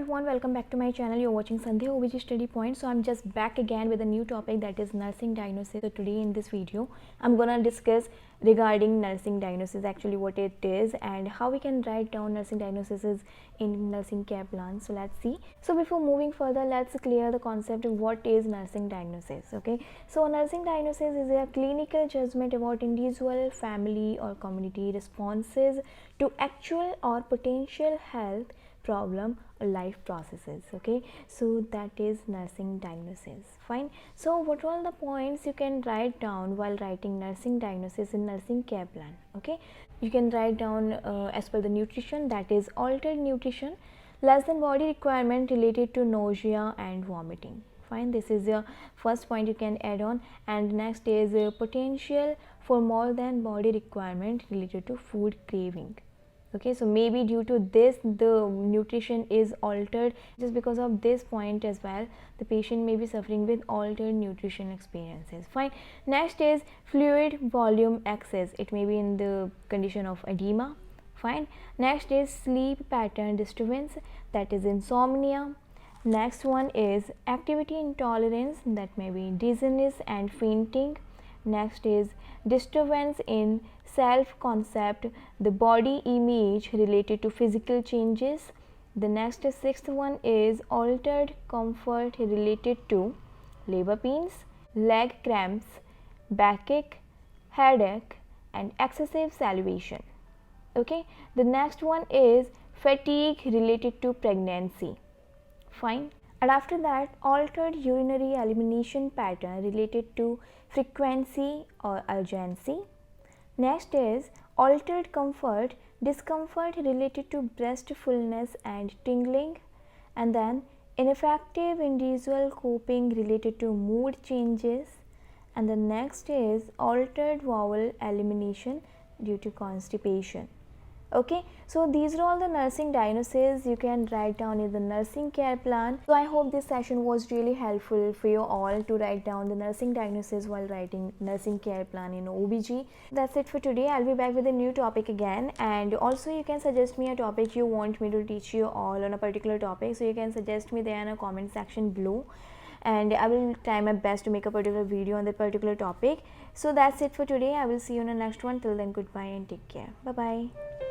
everyone, welcome back to my channel. You're watching Sandhya OBG Study Point. So I'm just back again with a new topic, that is nursing diagnosis. So today in this video I'm gonna discuss regarding nursing diagnosis, actually what it is and how we can write down nursing diagnoses in nursing care plan. So let's see. So before moving further, let's clear the concept of what is nursing diagnosis. Okay, so nursing diagnosis is a clinical judgment about individual, family or community responses to actual or potential health problem or life processes. Okay, so that is nursing diagnosis. Fine. So what are all the points you can write down while writing nursing diagnosis in nursing care plan? Okay, you can write down as per the nutrition, that is altered nutrition, less than body requirement related to nausea and vomiting. Fine, this is your first point you can add on. And next is potential for more than body requirement related to food craving. Okay, so maybe due to this the nutrition is altered. Just because of this point as well, the patient may be suffering with altered nutrition experiences. Fine. Next is fluid volume excess, it may be in the condition of edema. Fine. Next is sleep pattern disturbance, that is insomnia. Next one is activity intolerance, that may be dizziness and fainting. Next is disturbance in self-concept, the body image related to physical changes. The next sixth one is altered comfort related to labor pains, leg cramps, backache, headache and excessive salivation. Okay, the next one is fatigue related to pregnancy. Fine. And after that, altered urinary elimination pattern related to frequency or urgency. Next is altered comfort, discomfort related to breast fullness and tingling. And then ineffective individual coping related to mood changes. And the next is altered bowel elimination due to constipation. Okay, so these are all the nursing diagnoses you can write down in the nursing care plan. So I hope this session was really helpful for you all to write down the nursing diagnosis while writing nursing care plan in OBG. That's it for today. I'll be back with a new topic again, and also you can suggest me a topic you want me to teach you all on a particular topic. So you can suggest me there in a comment section below, and I will try my best to make a particular video on that particular topic. So that's it for today. I will see you in the next one. Till then, goodbye and take care. Bye bye.